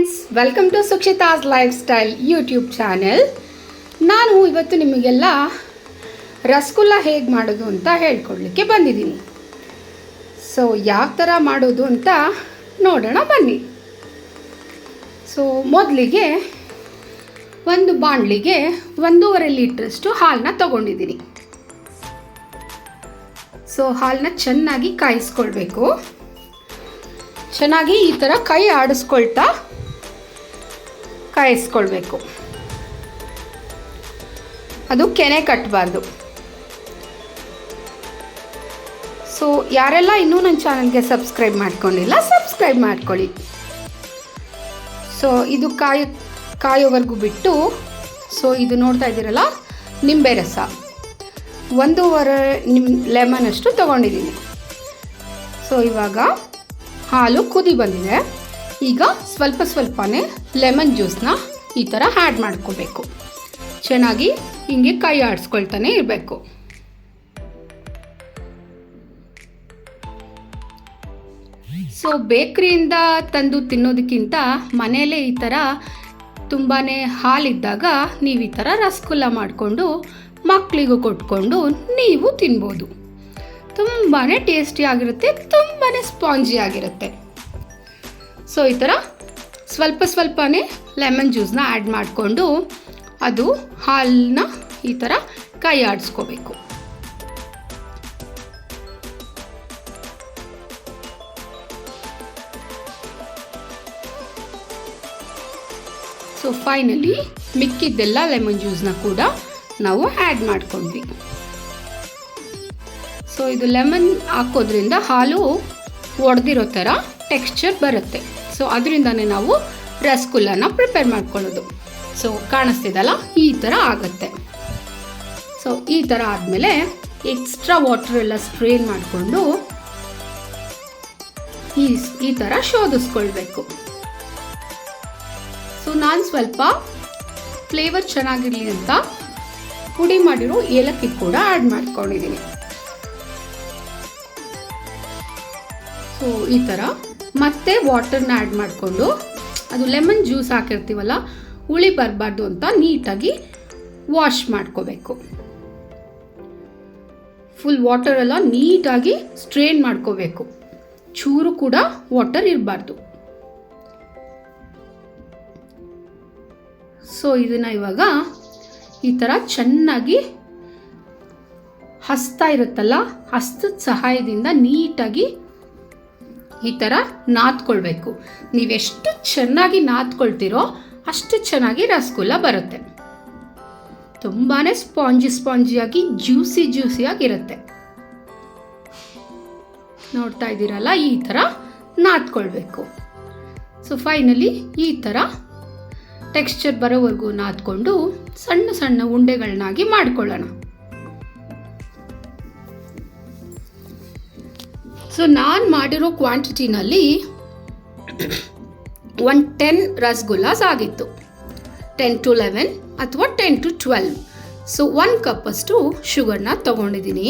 Friends, welcome to Sukshita's lifestyle YouTube channel. ನಾನು ಇವತ್ತು ನಿಮಗೆಲ್ಲ ರಸಗುಲ್ಲ ಹೇಗೆ ಮಾಡೋದು ಅಂತ ಹೇಳ್ಕೊಡ್ಲಿಕ್ಕೆ ಬಂದಿದ್ದೀನಿ. ಸೊ ಯಾವ ಥರ ಮಾಡೋದು ಅಂತ ನೋಡೋಣ ಬನ್ನಿ. ಸೊ ಮೊದಲಿಗೆ ಒಂದು ಬಾಣಲಿಗೆ 1.5 ಲೀಟ್ರಷ್ಟು ಹಾಲನ್ನ ತಗೊಂಡಿದ್ದೀನಿ. ಸೊ ಹಾಲನ್ನ ಚೆನ್ನಾಗಿ ಕಾಯಿಸ್ಕೊಳ್ಬೇಕು. ಚೆನ್ನಾಗಿ ಈ ಥರ ಕೈ ಆಡಿಸ್ಕೊಳ್ತಾ ಕಾಯಿಸ್ಕೊಳ್ಬೇಕು. ಅದು ಕೆನೆ ಕಟ್ಟಬಾರ್ದು. ಸೊ ಯಾರೆಲ್ಲ ಇನ್ನೂ ನನ್ನ ಚಾನಲ್ಗೆ ಸಬ್ಸ್ಕ್ರೈಬ್ ಮಾಡ್ಕೊಂಡಿಲ್ಲ, ಸಬ್ಸ್ಕ್ರೈಬ್ ಮಾಡ್ಕೊಳ್ಳಿ. ಸೊ ಇದು ಕಾಯೋವರೆಗೂ ಬಿಟ್ಟು, ಸೊ ಇದು ನೋಡ್ತಾ ಇದ್ದೀರಲ್ಲ, ನಿಂಬೆ ರಸ 1.5 ಲೆಮನ್ ಅಷ್ಟು ತೊಗೊಂಡಿದ್ದೀನಿ. ಸೊ ಇವಾಗ ಹಾಲು ಕುದಿ ಬಂದಿದೆ. ಈಗ ಸ್ವಲ್ಪನೇ ಲೆಮನ್ ಜ್ಯೂಸನ್ನ ಈ ಥರ ಆ್ಯಡ್ ಮಾಡ್ಕೋಬೇಕು. ಚೆನ್ನಾಗಿ ಹಿಂಗೆ ಕೈ ಆಡಿಸ್ಕೊಳ್ತಾನೆ ಇರಬೇಕು. ಸೊ ಬೇಕ್ರಿಯಿಂದ ತಂದು ತಿನ್ನೋದಕ್ಕಿಂತ ಮನೆಯಲ್ಲೇ ಈ ಥರ ತುಂಬಾ ಹಾಲಿದ್ದಾಗ ನೀವು ಈ ಥರ ರಸಗುಲ್ಲ ಮಾಡಿಕೊಂಡು ಮಕ್ಕಳಿಗೂ ಕೊಟ್ಕೊಂಡು ನೀವು ತಿನ್ಬೋದು. ತುಂಬಾ ಟೇಸ್ಟಿಯಾಗಿರುತ್ತೆ, ತುಂಬಾ ಸ್ಪಾಂಜಿ ಆಗಿರುತ್ತೆ. ಸೊ ಈ ಥರ ಸ್ವಲ್ಪನೇ ಲೆಮನ್ ಜ್ಯೂಸನ್ನ ಆ್ಯಡ್ ಮಾಡಿಕೊಂಡು ಅದು ಹಾಲನ್ನ ಈ ಥರ ಕೈ ಆಡಿಸ್ಕೋಬೇಕು. ಸೊ ಫೈನಲಿ ಮಿಕ್ಕಿದ್ದೆಲ್ಲ ಲೆಮನ್ ಜ್ಯೂಸನ್ನ ಕೂಡ ನಾವು ಆ್ಯಡ್ ಮಾಡ್ಕೊಂಡ್ವಿ. ಸೊ ಇದು ಲೆಮನ್ ಹಾಕೋದ್ರಿಂದ ಹಾಲು ಒಡೆದಿರೋ ಥರ ಟೆಕ್ಸ್ಚರ್ ಬರುತ್ತೆ. ಸೊ ಅದರಿಂದನೇ ನಾವು ರಸಗುಲ್ಲನ ಪ್ರಿಪೇರ್ ಮಾಡ್ಕೊಳ್ಳೋದು. ಸೊ ಕಾಣಿಸ್ತಿದಲ್ಲ, ಈ ಥರ ಆಗುತ್ತೆ. ಸೊ ಈ ಥರ ಆದಮೇಲೆ ಎಕ್ಸ್ಟ್ರಾ ವಾಟರ್ ಎಲ್ಲ ಸ್ಟ್ರೇನ್ ಮಾಡಿಕೊಂಡು ಈ ಥರ ಶೋಧಿಸ್ಕೊಳ್ಬೇಕು. ಸೊ ನಾನು ಸ್ವಲ್ಪ ಫ್ಲೇವರ್ ಚೆನ್ನಾಗಿರಲಿ ಅಂತ ಪುಡಿ ಮಾಡಿರೋ ಏಲಕ್ಕಿ ಕೂಡ ಆ್ಯಡ್ ಮಾಡ್ಕೊಂಡಿದ್ದೀನಿ. ಸೊ ಈ ಥರ ಮತ್ತೆ ವಾಟರ್ನ ಆ್ಯಡ್ ಮಾಡಿಕೊಂಡು, ಅದು ಲೆಮನ್ ಜ್ಯೂಸ್ ಹಾಕಿರ್ತೀವಲ್ಲ, ಹುಳಿ ಬರಬಾರ್ದು ಅಂತ ನೀಟಾಗಿ ವಾಶ್ ಮಾಡ್ಕೋಬೇಕು. ಫುಲ್ ವಾಟರೆಲ್ಲ ನೀಟಾಗಿ ಸ್ಟ್ರೇನ್ ಮಾಡ್ಕೋಬೇಕು. ಚೂರು ಕೂಡ ವಾಟರ್ ಇರಬಾರ್ದು. ಸೊ ಇದನ್ನು ಇವಾಗ ಈ ಥರ ಚೆನ್ನಾಗಿ ಹಸ್ತ ಇರುತ್ತಲ್ಲ, ಹಸ್ತದ ಸಹಾಯದಿಂದ ನೀಟಾಗಿ ಈ ಥರ ನಾದ್ಕೊಳ್ಬೇಕು. ನೀವೆಷ್ಟು ಚೆನ್ನಾಗಿ ನಾದ್ಕೊಳ್ತೀರೋ ಅಷ್ಟು ಚೆನ್ನಾಗಿ ರಸಗುಲ್ಲ ಬರುತ್ತೆ. ತುಂಬಾ ಸ್ಪಾಂಜಿಯಾಗಿ ಜ್ಯೂಸಿಯಾಗಿರುತ್ತೆ. ನೋಡ್ತಾ ಇದ್ದೀರಲ್ಲ, ಈ ಥರ ನಾದ್ಕೊಳ್ಬೇಕು. ಸೊ ಫೈನಲಿ ಈ ಥರ ಟೆಕ್ಸ್ಚರ್ ಬರೋವರೆಗೂ ನಾದ್ಕೊಂಡು ಸಣ್ಣ ಉಂಡೆಗಳನ್ನಾಗಿ ಮಾಡ್ಕೊಳ್ಳೋಣ. ಸೊ ನಾನು ಮಾಡಿರೋ ಕ್ವಾಂಟಿಟಿನಲ್ಲಿ 10 ರಸಗುಲ್ಲಾಸ್ ಆಗಿತ್ತು. 10 to 11 ಅಥವಾ 10 to 12. ಸೊ 1 ಕಪ್ಪಷ್ಟು ಶುಗರ್ನ ತೊಗೊಂಡಿದ್ದೀನಿ.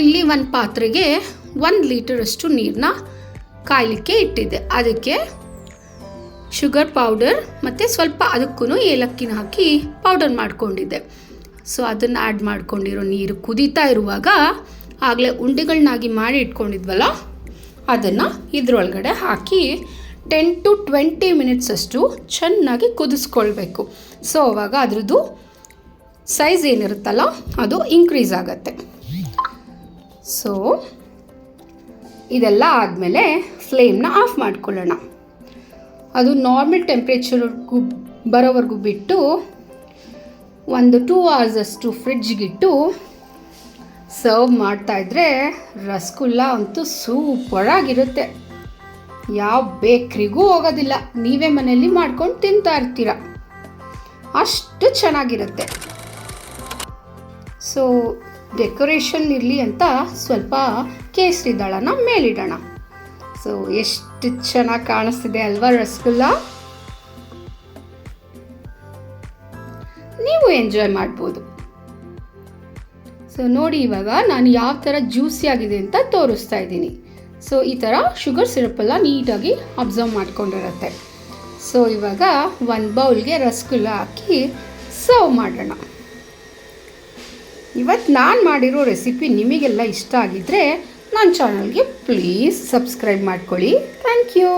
ಇಲ್ಲಿ ಒಂದು ಪಾತ್ರೆಗೆ 1 ಲೀಟರಷ್ಟು ನೀರನ್ನ ಕಾಯಲಿಕ್ಕೆ ಇಟ್ಟಿದ್ದೆ. ಅದಕ್ಕೆ ಶುಗರ್ ಪೌಡರ್ ಮತ್ತು ಸ್ವಲ್ಪ ಅದಕ್ಕೂ ಏಲಕ್ಕಿನ ಹಾಕಿ ಪೌಡರ್ ಮಾಡ್ಕೊಂಡಿದ್ದೆ. ಸೊ ಅದನ್ನು ಆ್ಯಡ್ ಮಾಡ್ಕೊಂಡಿರೋ ನೀರು ಕುದೀತಾ ಇರುವಾಗ ಆಗಲೇ ಉಂಡೆಗಳನ್ನಾಗಿ ಮಾಡಿ ಇಟ್ಕೊಂಡಿದ್ವಲ್ಲ, ಅದನ್ನು ಇದ್ರೊಳಗಡೆ ಹಾಕಿ 10 to 20 ಮಿನಿಟ್ಸ್ ಅಷ್ಟು ಚೆನ್ನಾಗಿ ಕುದಿಸ್ಕೊಳ್ಬೇಕು. ಸೊ ಅವಾಗ ಅದ್ರದ್ದು ಸೈಜ್ ಏನಿರುತ್ತಲ್ಲ ಅದು ಇನ್ಕ್ರೀಸ್ ಆಗುತ್ತೆ. ಸೊ ಇದೆಲ್ಲ ಆದಮೇಲೆ ಫ್ಲೇಮ್ನ ಆಫ್ ಮಾಡ್ಕೊಳ್ಳೋಣ. ಅದು ನಾರ್ಮಲ್ ಟೆಂಪ್ರೇಚರ್ಗೂ ಬರೋವರೆಗೂ ಬಿಟ್ಟು ಒಂದು 2 hours ಅಷ್ಟು ಫ್ರಿಡ್ಜ್ಗಿಟ್ಟು ಸರ್ವ್ ಮಾಡ್ತಾಯಿದ್ರೆ ರಸಗುಲ್ಲ ಅಂತೂ ಸೂಪರಾಗಿರುತ್ತೆ. ಯಾವ ಬೇಕ್ರಿಗೂ ಹೋಗೋದಿಲ್ಲ, ನೀವೇ ಮನೆಯಲ್ಲಿ ಮಾಡ್ಕೊಂಡು ತಿಂತಾ ಇರ್ತೀರ, ಅಷ್ಟು ಚೆನ್ನಾಗಿರುತ್ತೆ. ಸೊ ಡೆಕೋರೇಷನ್ ಇರಲಿ ಅಂತ ಸ್ವಲ್ಪ ಕೇಸರಿ ದಳನ ಮೇಲಿಡೋಣ. ಸೊ ಎಷ್ಟು ಚೆನ್ನಾಗಿ ಕಾಣಿಸ್ತಿದೆ ಅಲ್ವಾ ರಸಗುಲ್ಲ? ನೀವು ಎಂಜಾಯ್ ಮಾಡ್ಬೋದು. ಸೊ ನೋಡಿ, ಇವಾಗ ನಾನು ಯಾವ ಥರ ಜ್ಯೂಸಿ ಆಗಿದೆ ಅಂತ ತೋರಿಸ್ತಾ ಇದ್ದೀನಿ. ಸೊ ಈ ಥರ ಶುಗರ್ ಸಿರಪ್ಪೆಲ್ಲ ನೀಟಾಗಿ ಅಬ್ಸರ್ವ್ ಮಾಡ್ಕೊಂಡಿರುತ್ತೆ. ಸೊ ಇವಾಗ ಒಂದು ಬೌಲ್ಗೆ ರಸಗುಲ್ಲ ಹಾಕಿ ಸರ್ವ್ ಮಾಡೋಣ. ಇವತ್ತು ನಾನು ಮಾಡಿರೋ ರೆಸಿಪಿ ನಿಮಗೆಲ್ಲ ಇಷ್ಟ ಆಗಿದ್ದರೆ ನನ್ನ ಚಾನಲ್ಗೆ ಪ್ಲೀಸ್ ಸಬ್ಸ್ಕ್ರೈಬ್ ಮಾಡ್ಕೊಳ್ಳಿ. Thank you.